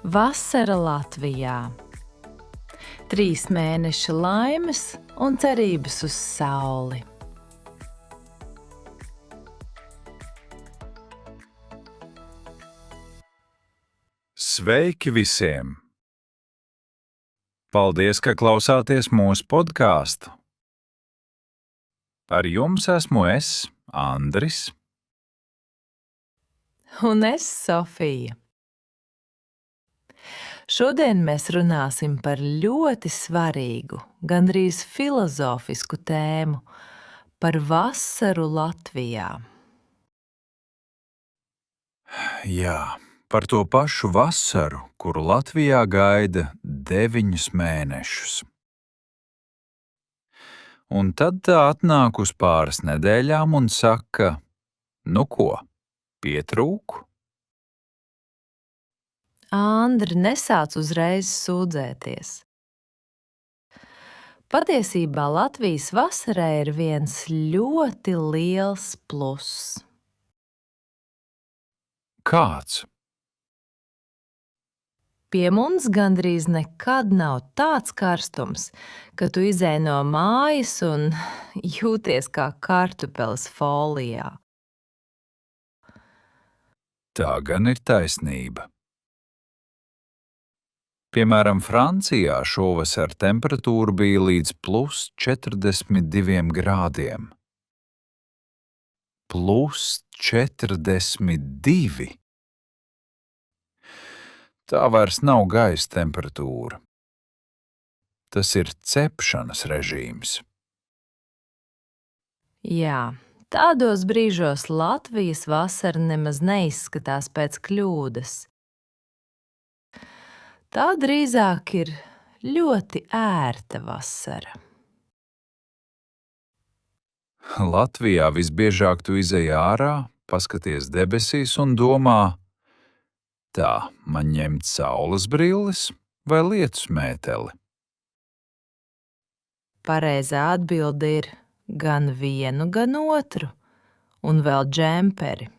Vasara Latvijā. 3 mēneši laimes un cerības uz sauli. Sveiki visiem! Paldies, ka klausāties mūsu podkāstu. Ar jums esmu es, Andris. Un es, Sofija. Šodien mēs runāsim par ļoti svarīgu, gandrīz filozofisku tēmu – par vasaru Latvijā. Jā, par to pašu vasaru, kuru Latvijā gaida 9 mēnešus. Un tad tā atnāk uz pāris nedēļām un saka, nu ko, pietrūku? Andri, nesāc uzreiz sūdzēties. Patiesībā Latvijas vasarai ir viens ļoti liels pluss. Kāds? Pie mums gandrīz nekad nav tāds karstums, ka tu izej no mājas un jūties kā kartupelis folijā. Tā gan ir taisnība. Piemēram, Francijā šovasar temperatūra bija līdz +42 grādiem. +42! Tā vairs nav gaisa temperatūra. Tas ir cepšanas režīms. Jā, tādos brīžos Latvijas vasara nemaz neizskatās pēc kļūdas. Tā drīzāk ir ļoti ērta vasara. Latvijā visbiežāk tu izej ārā, paskaties debesīs un domā, tā, man ņemt saules brilles vai lietus mēteli? Pareizā atbilde ir gan vienu, gan otru, un vēl džemperi.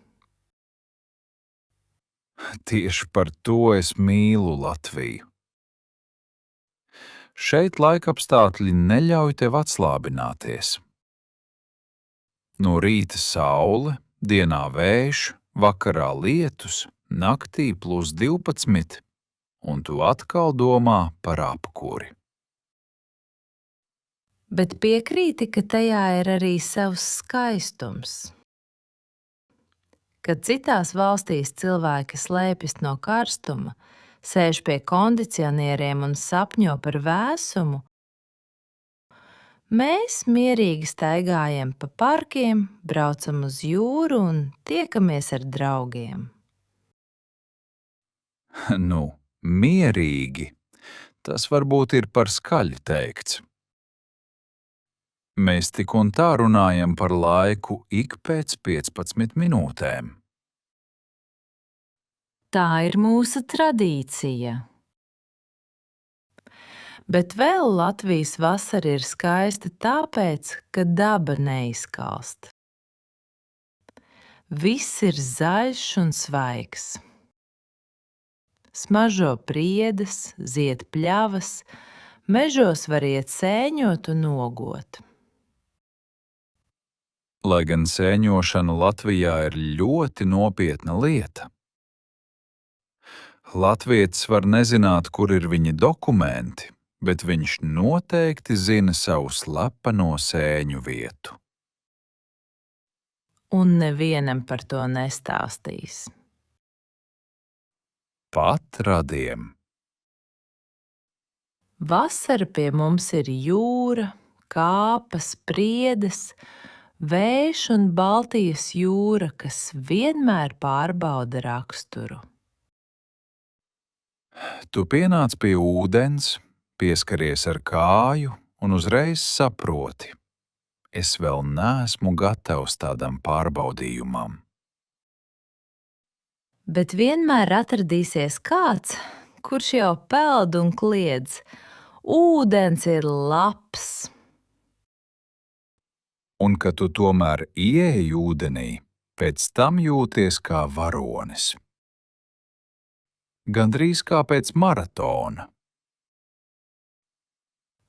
Tieši par to es mīlu Latviju. Šeit laikapstākļi neļauj tev atslābināties. No rīta saule, dienā vējš, vakarā lietus, naktī +12, un tu atkal domā par apkuri. Bet piekrīti, ka tajā ir arī savs skaistums. Kad citās valstīs cilvēki slēpjas no karstuma, sēž pie kondicionieriem un sapņo par vēsumu, mēs mierīgi staigājam pa parkiem, braucam uz jūru un tiekamies ar draugiem. Nu, mierīgi. Tas varbūt ir par skaļi teikts. Mēs tik un tā runājam par laiku ik pēc 15 minūtēm. Tā ir mūsu tradīcija. Bet vēl Latvijas vasara ir skaista tāpēc, ka daba neizkalst. Viss ir zaļš un svaigs. Smažo priedes, zied pļavas, mežos var iet sēņot un nogot. Lai gan sēņošana Latvijā ir ļoti nopietna lieta. Latvietis var nezināt, kur ir viņa dokumenti, bet viņš noteikti zina savu slepeno sēņu vietu. Un nevienam par to nestāstīs. Pat radiem. Vasara pie mums ir jūra, kāpas, priedes, vējš un Baltijas jūra, kas vienmēr pārbauda raksturu. Tu pienāc pie ūdens, pieskaries ar kāju un uzreiz saproti, es vēl neesmu gatavs tādam pārbaudījumam. Bet vienmēr atradīsies kāds, kurš jau peld un kliedz, ūdens ir labs. Un kad tu tomēr ieej ūdenī, pēc tam jūties kā varonis. gandrīz kā pēc maratona.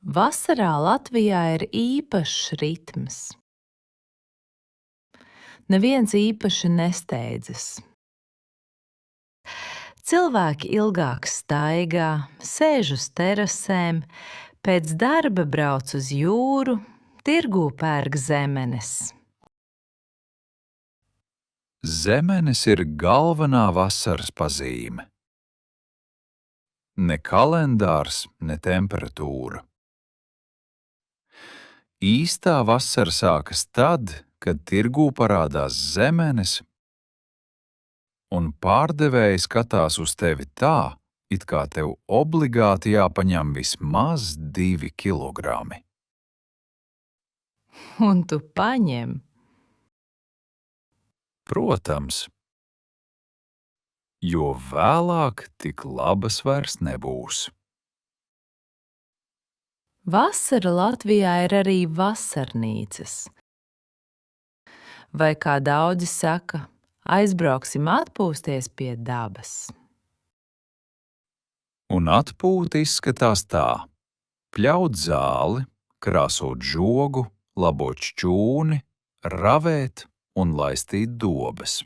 Vasarā Latvijā ir īpašs ritms. Neviens īpaši nesteidzas. Cilvēki ilgāk staigā, sēž uz terasēm, pēc darba brauc uz jūru, tirgū pērk zemenes. Zemenes ir galvenā vasaras pazīme. Ne kalendārs, ne temperatūra. Īstā vasara sākas tad, kad tirgū parādās zemenes, un pārdevēji skatās uz tevi tā, it kā tev obligāti jāpaņem vismaz 2 kilogrami. Un tu paņem. Protams, jo vēlāk tik labas vairs nebūs. Vasara Latvijā ir arī vasarnīcas. Vai kā daudzi saka, aizbrauksim atpūsties pie dabas. Un atpūta izskatās tā: pļaut zāli, krāsot žogu, labot šķūni, ravēt un laistīt dobes.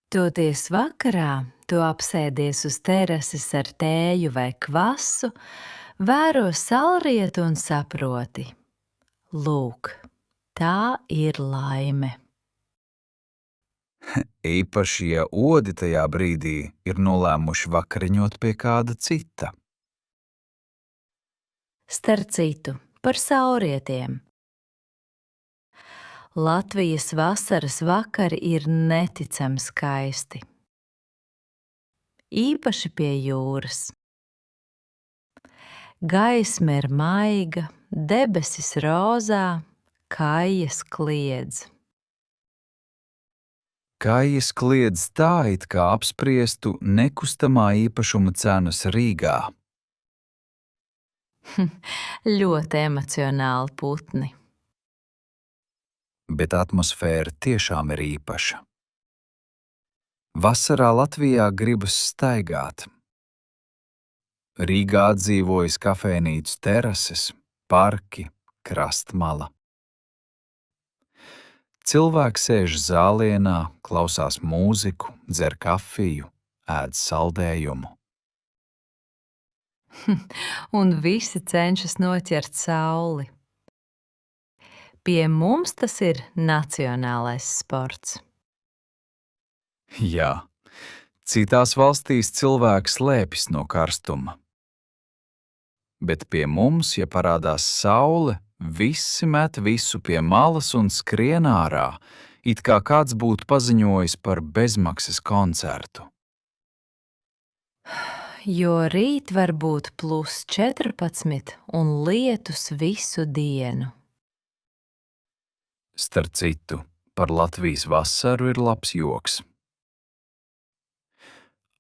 Toties vakarā tu apsēdies uz terases ar tēju vai kvasu, vēro saulrietu un saproti: lūk, tā ir laime. Īpaši, ja odi tajā brīdī ir nolēmuši vakariņot pie kāda cita. Starp citu, par saulrietiem. Latvijas vasaras vakari ir neticami skaisti. Īpaši pie jūras. Gaisma ir maiga, debesis rozā, kaijas kliedz. Kaijas kliedz tā, it kā apspriestu nekustamā īpašuma cenas Rīgā. Ļoti emocionāli putni. Bet atmosfēra tiešām ir īpaša. Vasarā Latvijā gribas staigāt. Rīgā atdzīvojas kafejnīcu terases, parki, krastmala. Cilvēki sēž zālienā, klausās mūziku, dzer kafiju, ēd saldējumu. Un visi cenšas noķert sauli. Pie mums tas ir nacionālais sports. Jā, citās valstīs cilvēki slēpjas no karstuma. Bet pie mums, ja parādās saule, visi met visu pie malas un skrien ārā, it kā kāds būtu paziņojis par bezmaksas koncertu. Jo rīt var būt +14 un lietus visu dienu. Starp citu, par Latvijas vasaru ir labs joks.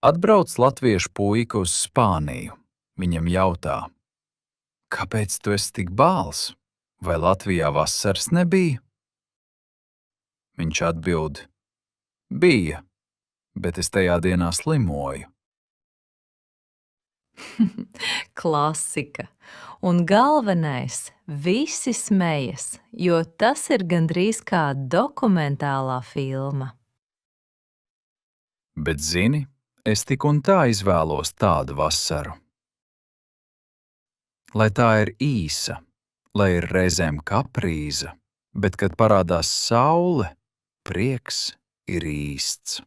Atbrauc latviešu puika uz Spāniju. Viņam jautā: kāpēc tu esi tik bāls? Vai Latvijā vasaras nebija? Viņš atbild: bija, bet es tajā dienā slimoju. Klasika. Un galvenais, visi smejas, jo tas ir gandrīz kā dokumentālā filma. Bet zini, es tik un tā izvēlos tādu vasaru. Lai tā ir īsa, lai ir reizēm kaprīza, bet, kad parādās saule, prieks ir īsts.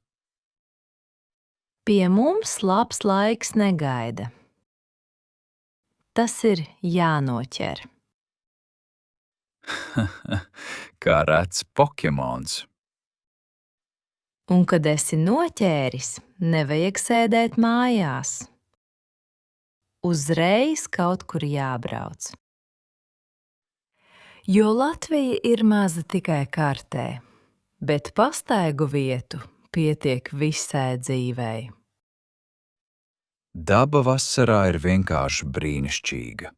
Pie mums labs laiks negaida. Tas ir jānoķer. Kā rets Pokemons. Un, kad esi noķēris, nevajag sēdēt mājās. Uzreiz kaut kur jābrauc. Jo Latvija ir maza tikai kartē, bet pastaigu vietu pietiek visai dzīvei. Daba vasarā ir vienkārši brīnišķīga.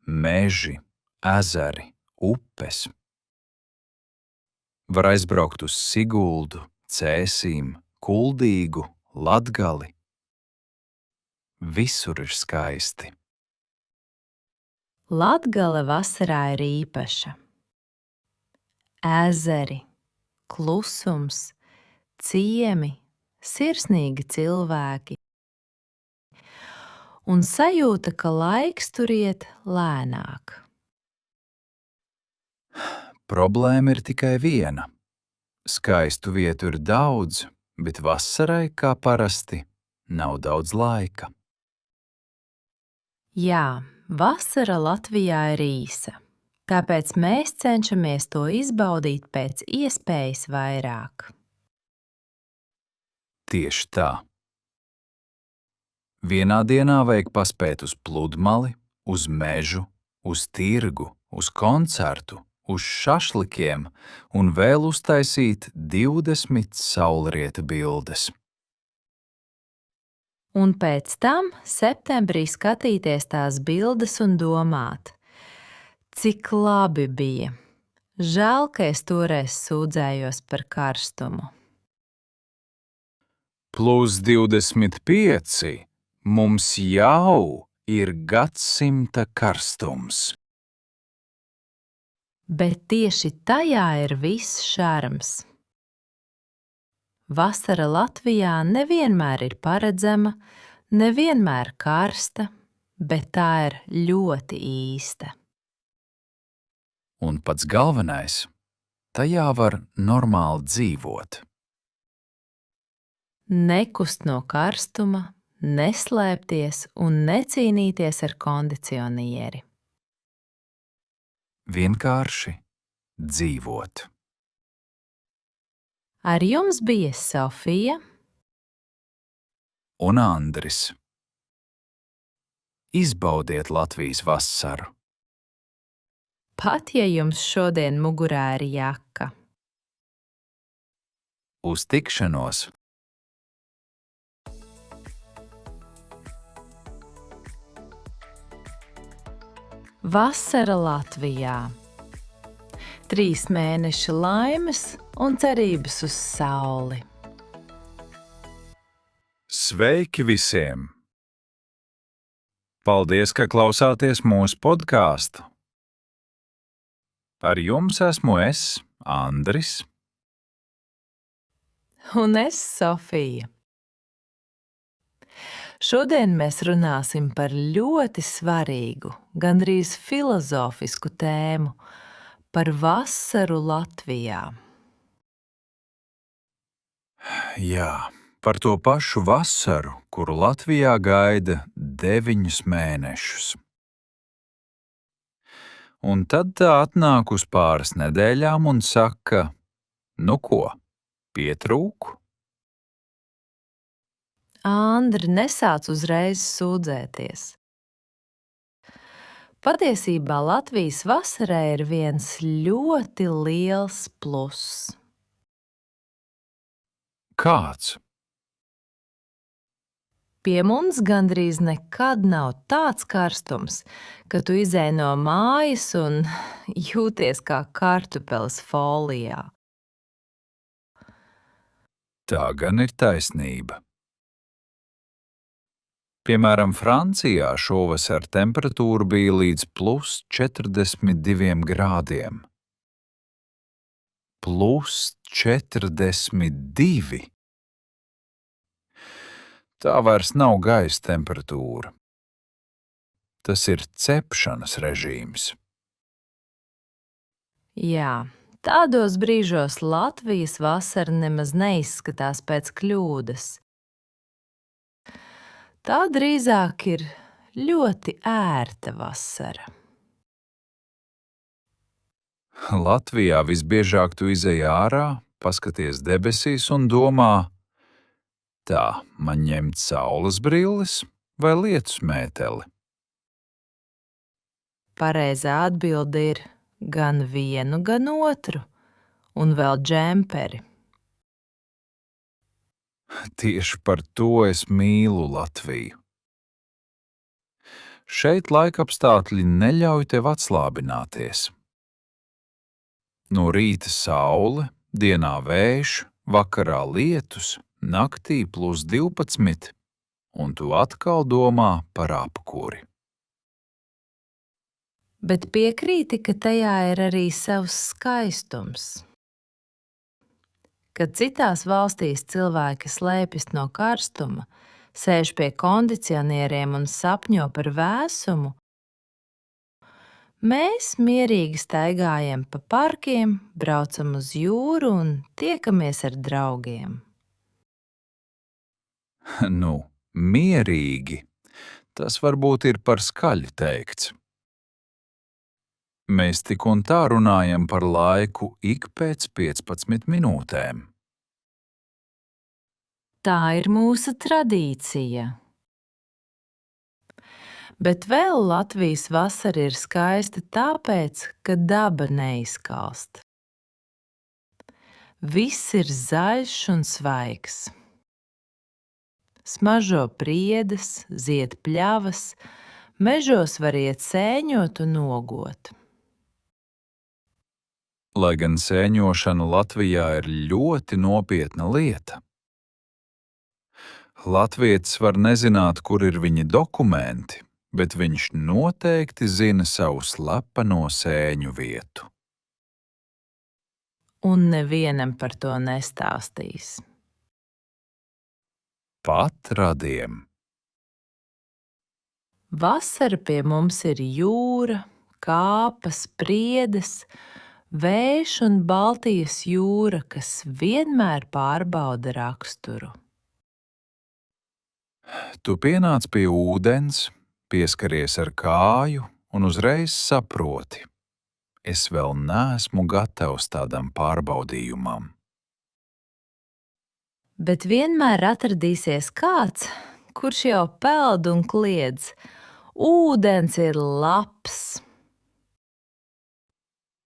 Meži, ezeri, upes. Var aizbraukt uz Siguldu, Cēsīm, Kuldīgu, Latgali. Visur ir skaisti. Latgale vasarā ir īpaša. Ezeri, klusums, ciemi, sirsnīgi cilvēki. Un sajūta, ka laiks tur iet lēnāk. Problēma ir tikai viena. Skaistu vietu ir daudz, bet vasarai, kā parasti, nav daudz laika. Jā, vasara Latvijā ir īsa, tāpēc mēs cenšamies to izbaudīt pēc iespējas vairāk. Tieši tā. Vienā dienā vajag paspēt uz pludmali, uz mežu, uz tirgu, uz koncertu, uz šašlikiem un vēl uztaisīt 20 saulrieta bildes. Un pēc tam septembrī skatīties tās bildes un domāt, cik labi bija. Žēl, ka es toreiz sūdzējos par karstumu. Plus 25. Mums jau ir gadsimta karstums. Bet tieši tajā ir viss šarms. Vasara Latvijā nevienmēr ir paredzama, nevienmēr karsta, bet tā ir ļoti īsta. Un pats galvenais, tajā var normāli dzīvot. Nekust no karstuma, neslēpties un necīnīties ar kondicionieri. Vienkārši dzīvot. Ar jums bija Sofija Un Andris. Izbaudiet Latvijas vasaru. pat ja jums šodien mugurā ir jaka. Uz tikšanos! Vasara Latvijā. 3 mēneši laimes un cerības uz sauli. Sveiki visiem! Paldies, ka klausāties mūsu podkāstu. Ar jums esmu es, Andris. Un es Sofija. Šodien mēs runāsim par ļoti svarīgu, gandrīz filozofisku tēmu – par vasaru Latvijā. Jā, par to pašu vasaru, kuru Latvijā gaida 9 mēnešus. Un tad tā atnāk uz pāris nedēļām un saka, nu ko, pietrūku? Andri, nesāc uzreiz sūdzēties. Patiesībā Latvijas vasarai ir viens ļoti liels pluss. Kāds? Pie mums gandrīz nekad nav tāds karstums, ka tu izej no mājas un jūties kā kartupelis folijā. Tā gan ir taisnība. Piemēram, Francijā šovasar temperatūra bija līdz plus 42 grādiem. Plus 42! Tā vairs nav gaisa temperatūra. Tas ir cepšanas režīms. Jā, tādos brīžos Latvijas vasara nemaz neizskatās pēc kļūdas. Tā drīzāk ir ļoti ērta vasara. Latvijā visbiežāk tu izej ārā, paskaties debesīs un domā, tā, man ņemt saules brilles vai lietus mēteli? Pareizā atbilde ir gan vienu, gan otru, un vēl džemperi. Tieši par to es mīlu Latviju. Šeit laikapstākļi neļauj tev atslābināties. No rīta saule, dienā vējš, vakarā lietus, Naktī +12, un tu atkal domā par apkuri. Bet piekrīti, ka tajā ir arī savs skaistums. Kad citās valstīs cilvēki slēpjas no karstuma, sēž pie kondicionieriem un sapņo par vēsumu, mēs mierīgi staigājam pa parkiem, braucam uz jūru un tiekamies ar draugiem. Nu, mierīgi. Tas varbūt ir par skaļi teikts. Mēs tik un tā runājam par laiku ik pēc 15 minūtēm. Tā ir mūsu tradīcija. Bet vēl Latvijas vasara ir skaista tāpēc, ka daba neizkalst. Viss ir zaļš un svaigs. Smažo priedes, zied pļavas, mežos var iet sēņot un nogot. Lai gan sēņošana Latvijā ir ļoti nopietna lieta. Latvietis var nezināt, kur ir viņa dokumenti, bet viņš noteikti zina savu slepeno sēņu vietu. Un nevienam par to nestāstīs. Pat radiem. Vasara pie mums ir jūra, kāpas, priedes, vējš un Baltijas jūra, kas vienmēr pārbauda raksturu. Tu pienāc pie ūdens, pieskaries ar kāju un uzreiz saproti. Es vēl neesmu gatavs tādam pārbaudījumam. Bet vienmēr atradīsies kāds, kurš jau peld un kliedz: ūdens ir labs!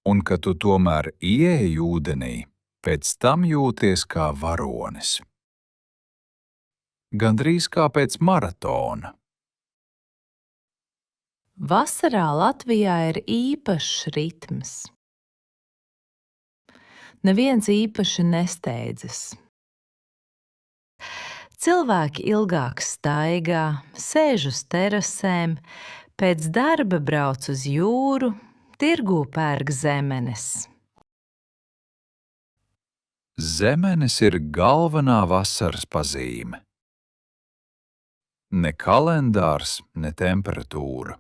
Un kad tu tomēr ieej ūdenī, pēc tam jūties kā varonis. Gandrīz kā pēc maratona. Vasarā Latvijā ir īpašs ritms. Neviens īpaši nesteidzas. Cilvēki ilgāk staigā, sēž uz terasēm, pēc darba brauc uz jūru, tirgū pērk zemenes. Zemenes ir galvenā vasaras pazīme. Ne kalendārs, ne temperatūra.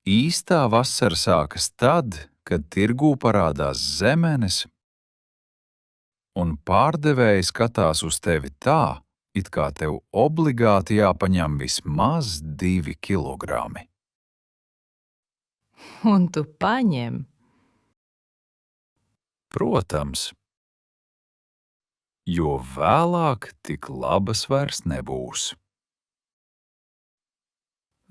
Īstā vasara sākas tad, kad tirgū parādās zemenes, un pārdevēji skatās uz tevi tā, it kā tev obligāti jāpaņem vismaz 2 kilogrami. Un tu paņem. Protams, jo vēlāk tik labas vairs nebūs.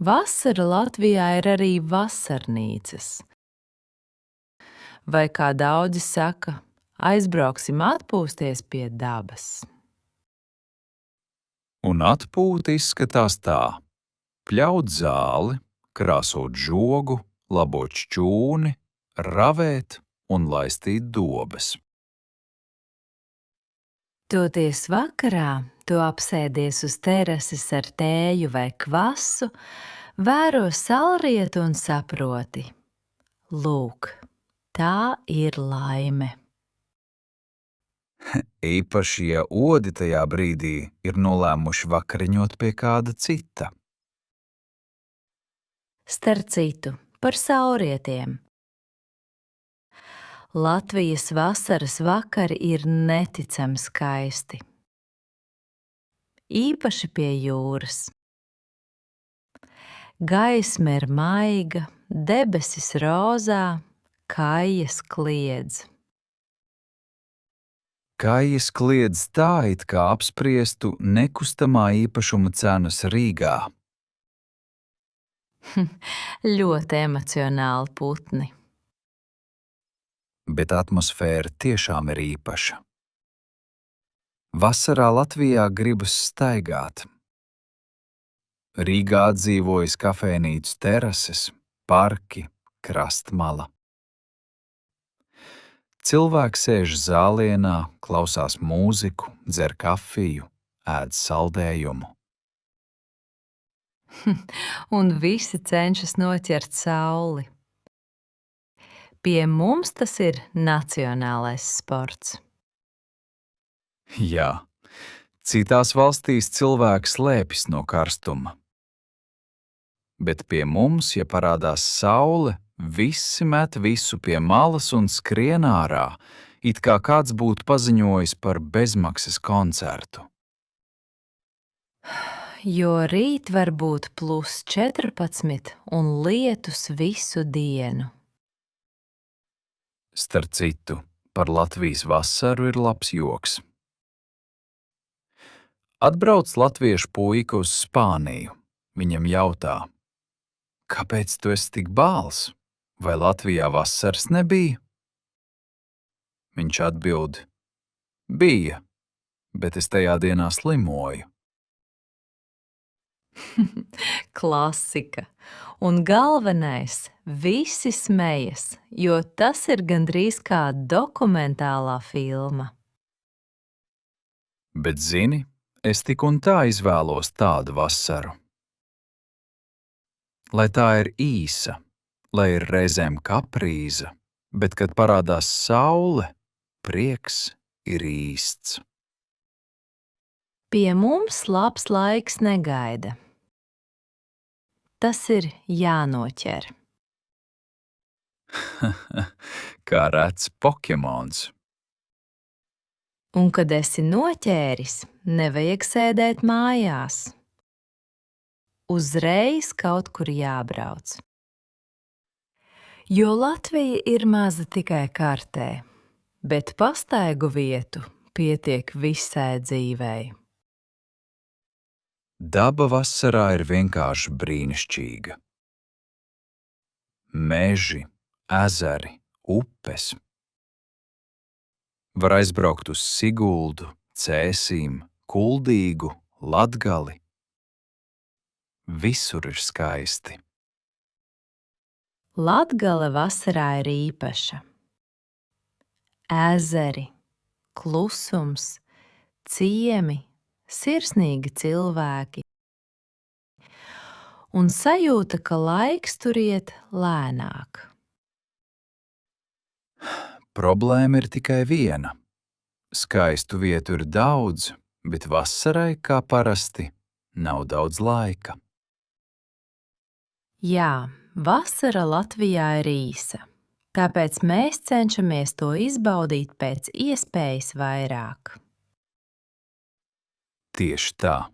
Vasara Latvijā ir arī vasarnīcas. Vai kā daudzi saka, aizbrauksim atpūsties pie dabas. Un atpūta izskatās tā: pļaut zāli, krāsot žogu, labot šķūni, ravēt un laistīt dobes. Toties vakarā tu apsēdies uz terases ar tēju vai kvasu, vēro saulrietu un saproti: lūk, tā ir laime. Īpaši, ja odi tajā brīdī ir nolēmuši vakariņot pie kāda cita. Starp citu, par saulrietiem. Latvijas vasaras vakari ir neticami skaisti. Īpaši pie jūras. Gaisma ir maiga, debesis rozā, kaijas kliedz. Kaijas kliedz tā, it kā apspriestu nekustamā īpašuma cenas Rīgā. Ļoti emocionāli putni. Bet atmosfēra tiešām ir īpaša. Vasarā Latvijā gribas staigāt. Rīgā atdzīvojas kafejnīcu terases, parki, krastmala. Cilvēki sēž zālienā, klausās mūziku, dzer kafiju, ēd saldējumu. Un visi cenšas noķert sauli. Pie mums tas ir nacionālais sports. Jā, citās valstīs cilvēki slēpjas no karstuma. Bet pie mums, ja parādās saule, visi met visu pie malas un skrien ārā, it kā kāds būtu paziņojis par bezmaksas koncertu. Jo rīt var būt +14 un lietus visu dienu. Starp citu, par Latvijas vasaru ir labs joks. Atbrauc latviešu puika uz Spāniju. Viņam jautā: kāpēc tu esi tik bāls? Vai Latvijā vasaras nebija? Viņš atbild: bija, bet es tajā dienā slimoju. Klasika. Un galvenais – visi smejas, jo tas ir gandrīz kā dokumentālā filma. Bet zini, es tik un tā izvēlos tādu vasaru. Lai tā ir īsa, lai ir reizēm kaprīza, bet, kad parādās saule, prieks ir īsts. Pie mums labs laiks negaida. Tas ir jānoķer. Kā rets Pokemons. Un, kad esi noķēris, nevajag sēdēt mājās. Uzreiz kaut kur jābrauc. Jo Latvija ir maza tikai kartē, bet pastaigu vietu pietiek visai dzīvei. Daba vasarā ir vienkārši brīnišķīga. Meži, ezeri, upes. Var aizbraukt uz Siguldu, Cēsīm, Kuldīgu, Latgali. Visur ir skaisti. Latgale vasarā ir īpaša. Ezeri, klusums, ciemi, sirsnīgi cilvēki. Un sajūta, ka laiks tur iet lēnāk. Problēma ir tikai viena. Skaistu vietu ir daudz, bet vasarai, kā parasti, nav daudz laika. Jā, vasara Latvijā ir īsa, tāpēc mēs cenšamies to izbaudīt pēc iespējas vairāk. Tieši tā.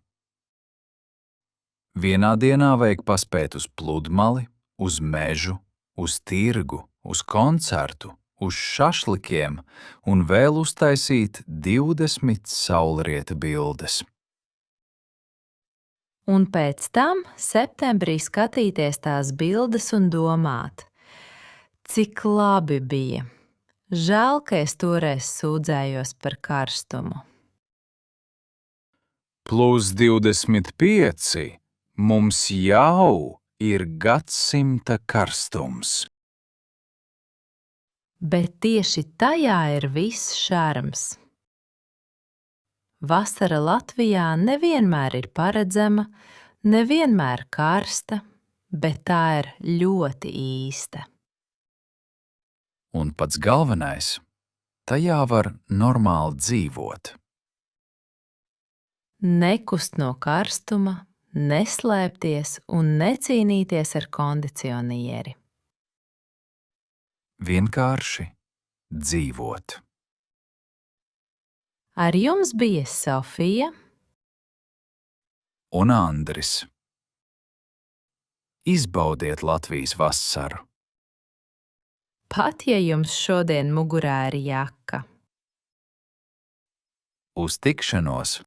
Vienā dienā vajag paspēt uz pludmali, uz mežu, uz tirgu, uz koncertu, uz šašlikiem un vēl uztaisīt 20 saulrieta bildes. Un pēc tam septembrī skatīties tās bildes un domāt, cik labi bija. Žēl, ka es toreiz sūdzējos par karstumu. +25. Mums jau ir gadsimta karstums. Bet tieši tajā ir viss šarms. Vasara Latvijā nevienmēr ir paredzama, nevienmēr karsta, bet tā ir ļoti īsta. Un pats galvenais – tajā var normāli dzīvot. Nekust no karstuma, neslēpties un necīnīties ar kondicionieri. Vienkārši dzīvot. Ar jums bija Sofija Un Andris. Izbaudiet Latvijas vasaru. pat, ja jums šodien mugurā ir jaka. Uz tikšanos!